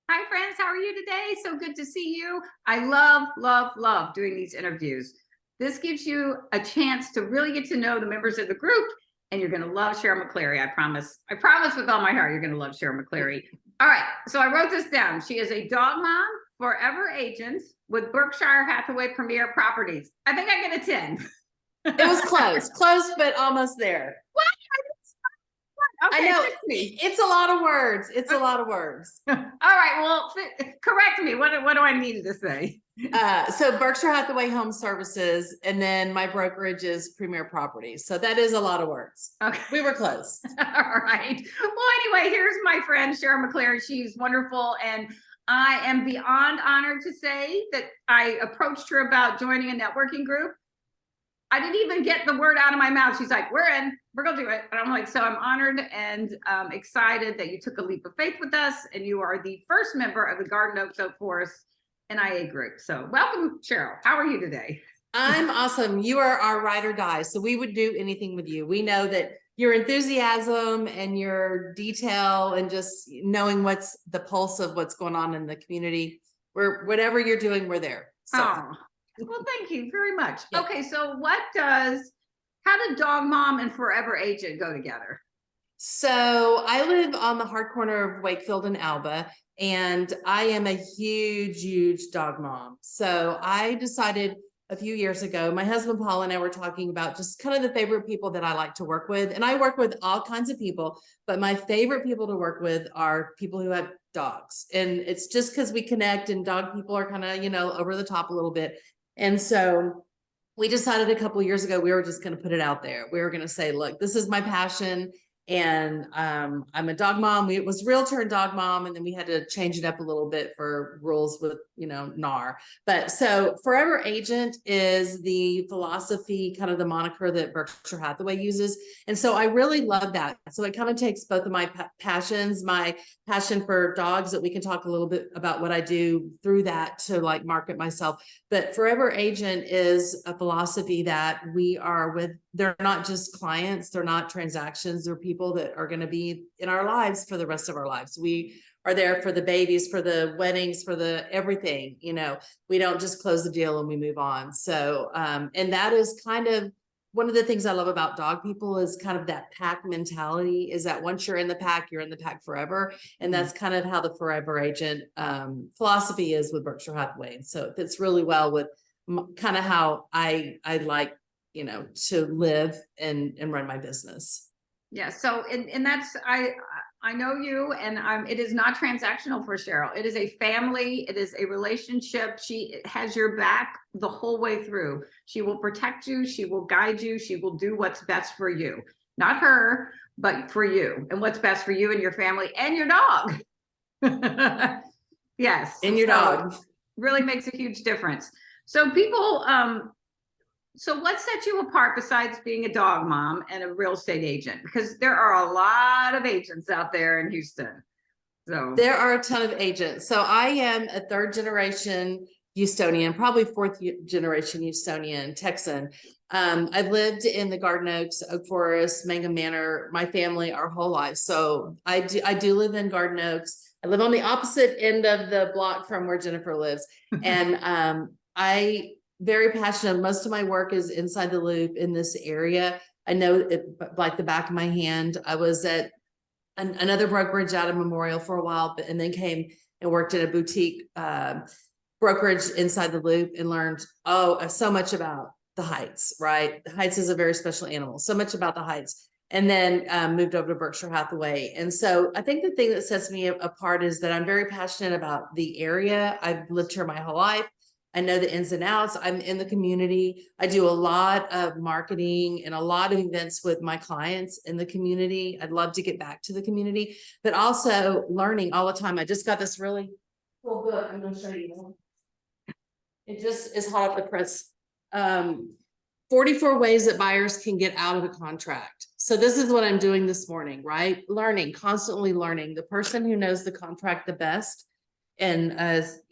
Hi, friends. How are you today? So good to see you. I love doing these interviews. This gives you a chance to really get to know the members of the group, and you're going to love Cheryl McCleary. I promise. I promise with all my heart, you're going to love Cheryl McCleary. All right. So I wrote this down. She is a dog mom, forever agent with Berkshire Hathaway Premier Properties. I think I get a 10. It was close, but almost there. What? Okay, I know it's a lot of words. It's a lot of words. All right. Well, correct me. What do I need to say? So Berkshire Hathaway Home Services, and then my brokerage is Premier Properties. So that is a lot of words. Okay. We were close. All right. Well, anyway, here's my friend Cheryl McCleary. She's wonderful, and I am beyond honored to say that I approached her about joining a networking group. I didn't even get the word out of my mouth. She's like, we're in, we're going to do it. And I'm like, so I'm honored and excited that you took a leap of faith with us. And you are the first member of the Garden Oaks Oak Forest NIA group. So welcome, Cheryl. How are you today? I'm awesome. You are our ride or die. So we would do anything with you. We know that your enthusiasm and your detail and just knowing what's the pulse of what's going on in the community. Whatever you're doing, we're there. So. Oh. Well, thank you very much. Yeah. Okay, so how did dog mom and forever agent go together? So I live on the hard corner of Wakefield and Alba, and I am a huge dog mom. So I decided a few years ago, my husband Paul and I were talking about just kind of the favorite people that I like to work with. And I work with all kinds of people, but my favorite people to work with are people who have dogs. And it's just because we connect, and dog people are kind of, over the top a little bit. And so we decided a couple of years ago, we were just going to put it out there. We were going to say, look, this is my passion. And I'm a dog mom. It was realtor and dog mom. And then we had to change it up a little bit for rules with, NAR. But so forever agent is the philosophy, kind of the moniker that Berkshire Hathaway uses. And so I really love that. So it kind of takes both of my passions, my passion for dogs, that we can talk a little bit about what I do through that to like market myself. But forever agent is a philosophy that we are with. They're not just clients, they're not transactions, they're people that are going to be in our lives for the rest of our lives. We are there for the babies, for the weddings, for the everything. We don't just close the deal and we move on. So and that is kind of one of the things I love about dog people, is kind of that pack mentality, is that once you're in the pack, you're in the pack forever. And that's kind of how the forever agent philosophy is with Berkshire Hathaway. So it fits really well with kind of how I like, to live and run my business. Yeah. So, and that's, I know you, and it is not transactional for Cheryl. It is a family. It is a relationship. She has your back the whole way through. She will protect you. She will guide you. She will do what's best for you, not her, but for you, and what's best for you and your family and your dog. Yes. And your dog really makes a huge difference. So people, so what sets you apart besides being a dog mom and a real estate agent? Because there are a lot of agents out there in Houston. So there are a ton of agents. So I am a third generation Houstonian, probably fourth generation Houstonian, Texan. I've lived in the Garden Oaks, Oak Forest, Mangum Manor, my family, our whole life. So I do live in Garden Oaks. I live on the opposite end of the block from where Jennifer lives. And I very passionate. Most of my work is inside the loop in this area. I know it like the back of my hand. I was at another brokerage out of Memorial for a while, and then came and worked in a boutique brokerage inside the loop, and learned so much about the Heights. Right, the Heights is a very special animal. So much about the Heights, and then moved over to Berkshire Hathaway. And so I think the thing that sets me apart is that I'm very passionate about the area. I've lived here my whole life. I know the ins and outs. I'm in the community. I do a lot of marketing and a lot of events with my clients in the community. I'd love to get back to the community, but also learning all the time. I just got this really cool book. I'm going to show you. It just is hot off the press. 44 ways that buyers can get out of a contract. So this is what I'm doing this morning, right? Learning, constantly learning. The person who knows the contract the best and is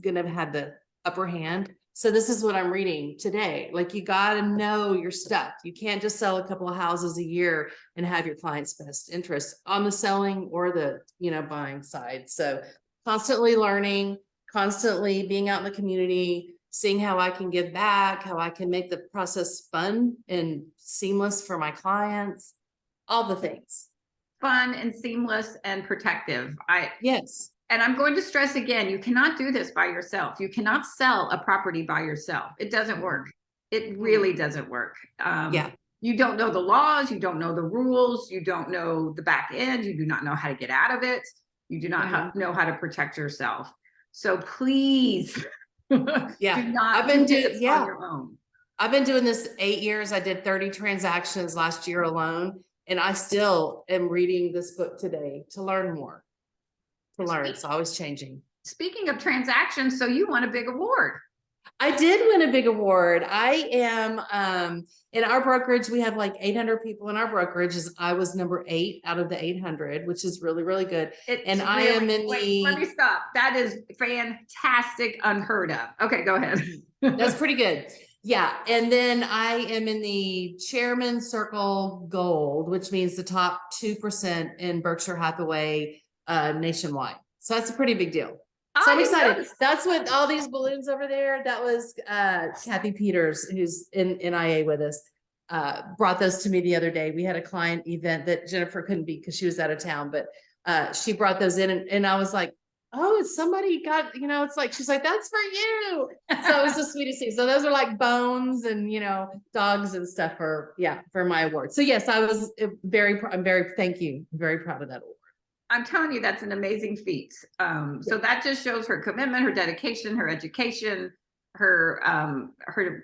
going to have the upper hand. So this is what I'm reading today. Like, you got to know your stuff. You can't just sell a couple of houses a year and have your client's best interest on the selling or the, buying side. So constantly learning, constantly being out in the community, seeing how I can give back, how I can make the process fun and seamless for my clients, all the things. Fun and seamless and protective. Yes. And I'm going to stress again, you cannot do this by yourself. You cannot sell a property by yourself. It doesn't work. It really doesn't work. Yeah. You don't know the laws, you don't know the rules, you don't know the back end, you do not know how to get out of it, you do not know how to protect yourself. So please Yeah. do not do this on your own. I've been doing this 8 years. I did 30 transactions last year alone, and I still am reading this book today to learn more. It's always changing. Speaking of transactions, so you won a big award. I did win a big award. I am in our brokerage, we have like 800 people in our brokerage. I was number 8 out of the 800, which is really, really good. I am in let me stop. That is fantastic, unheard of. Okay, go ahead. That's pretty good. Yeah. And then I am in the Chairman Circle Gold, which means the top 2% in Berkshire Hathaway nationwide. So that's a pretty big deal. So I'm excited. That's what all these balloons over there. That was Kathy Peters, who's in NIA with us, brought those to me the other day. We had a client event that Jennifer couldn't be because she was out of town, but she brought those in, and I was like, oh, somebody got, it's like, she's like, that's for you. So it was the sweetest thing. So those are like bones and, dogs and stuff for my award. So yes, I'm thank you. I'm very proud of that award. I'm telling you, that's an amazing feat. So that just shows her commitment, her dedication, her education, her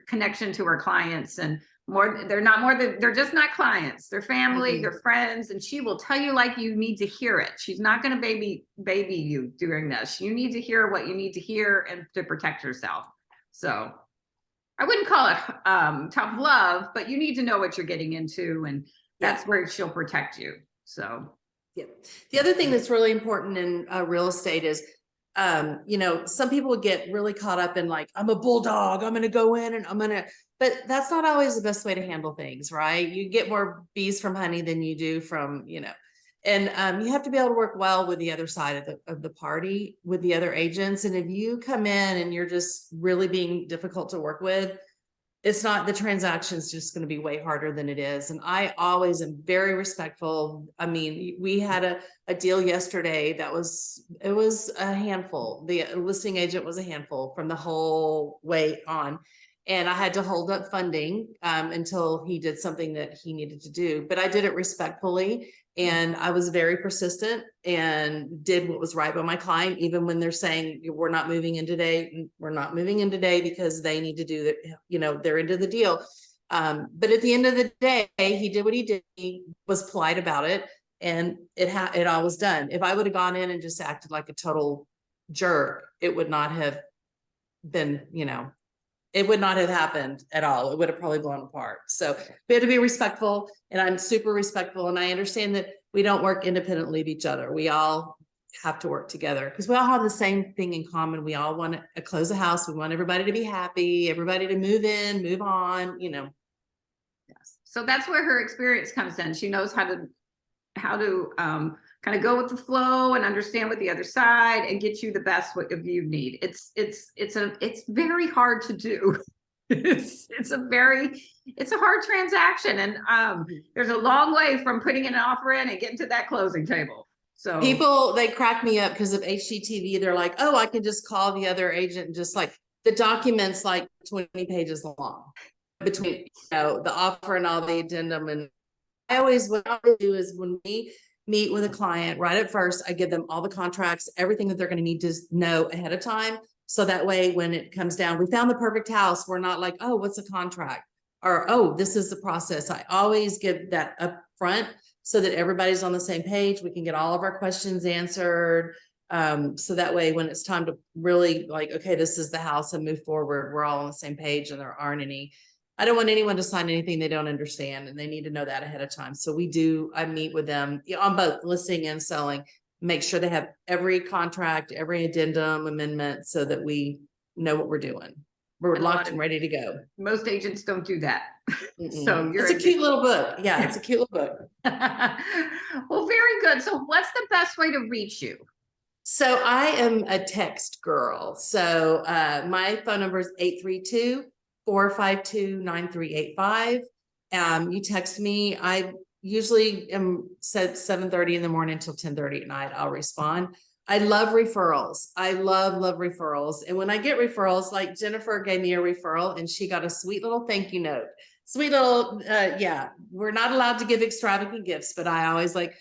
connection to her clients, and they're just not clients. They're family, they're friends, and she will tell you like you need to hear it. She's not going to baby you during this. You need to hear what you need to hear and to protect yourself. So I wouldn't call it tough love, but you need to know what you're getting into, and that's where she'll protect you. So. Yeah. The other thing that's really important in real estate is, some people would get really caught up in like, I'm a bulldog, I'm going to go in and but that's not always the best way to handle things, right? You get more bees from honey than you do from, and you have to be able to work well with the other side of the party, with the other agents. And if you come in and you're just really being difficult to work with, it's not, the transaction's just going to be way harder than it is. And I always am very respectful. I mean, we had a deal yesterday it was a handful. The listing agent was a handful from the whole way on. And I had to hold up funding until he did something that he needed to do. But I did it respectfully. And I was very persistent and did what was right by my client, even when they're saying, we're not moving in today. We're not moving in today because they need to do that. They're into the deal. But at the end of the day, he did what he did. He was polite about it, and it all was done. If I would have gone in and just acted like a total jerk, it would not have been, it would not have happened at all. It would have probably blown apart. So we have to be respectful, and I'm super respectful. And I understand that we don't work independently of each other. We all have to work together because we all have the same thing in common. We all want to close a house. We want everybody to be happy, everybody to move in, move on, Yes. So that's where her experience comes in. She knows how to kind of go with the flow and understand what the other side and get you the best what you need. It's very hard to do. It's a hard transaction, and there's a long way from putting an offer in and getting to that closing table. So people, they crack me up because of HGTV. They're like, oh, I can just call the other agent, and just like the document's like 20 pages long between the offer and all the addendum. And what I do is when we meet with a client right at first, I give them all the contracts, everything that they're going to need to know ahead of time. So that way, when it comes down, we found the perfect house. We're not like, oh, what's a contract? Or, oh, this is the process. I always give that up front so that everybody's on the same page. We can get all of our questions answered. So that way, when it's time to really like, okay, this is the house and move forward, we're all on the same page and there aren't any. I don't want anyone to sign anything they don't understand, and they need to know that ahead of time. So I meet with them on both listing and selling, make sure they have every contract, every addendum, amendment, so that we know what we're doing. We're locked and ready to go. Most agents don't do that. So it's a cute little book. Yeah, it's a cute little book. Well, very good. So what's the best way to reach you? So I am a text girl. So my phone number is 832-452-9385. You text me. I usually am set 7:30 in the morning until 10:30 at night. I'll respond. I love referrals. I love referrals. And when I get referrals, like Jennifer gave me a referral and she got a sweet little thank you note. Sweet little, yeah, we're not allowed to give extravagant gifts, but I always like,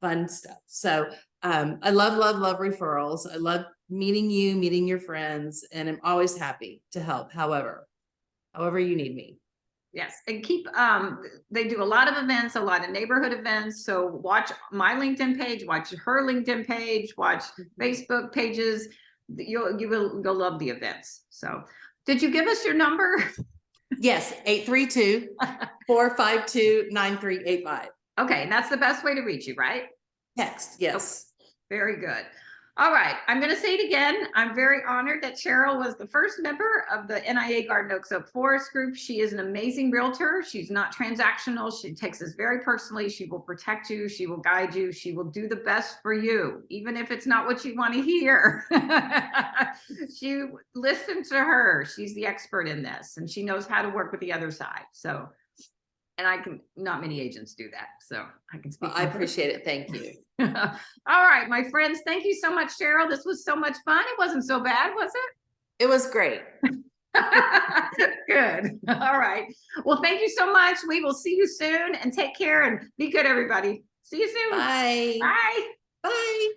fun stuff. So I love referrals. I love meeting you, meeting your friends, and I'm always happy to help. However you need me. Yes, and keep, they do a lot of events, a lot of neighborhood events. So watch my LinkedIn page, watch her LinkedIn page, watch Facebook pages. You'll love the events. So did you give us your number? Yes, 832-452-9385. Okay, and that's the best way to reach you, right? Text, yes. Okay, very good. All right, I'm going to say it again. I'm very honored that Cheryl was the first member of the NIA Garden Oaks Oak Forest Group. She is an amazing realtor. She's not transactional. She takes this very personally. She will protect you. She will guide you. She will do the best for you, even if it's not what you want to hear. She listen to her. She's the expert in this, and she knows how to work with the other side. So, and not many agents do that. So I can speak. Well, I appreciate it. Thank you. All right, my friends. Thank you so much, Cheryl. This was so much fun. It wasn't so bad, was it? It was great. Good. All right. Well, thank you so much. We will see you soon, and take care and be good, everybody. See you soon. Bye. Bye. Bye.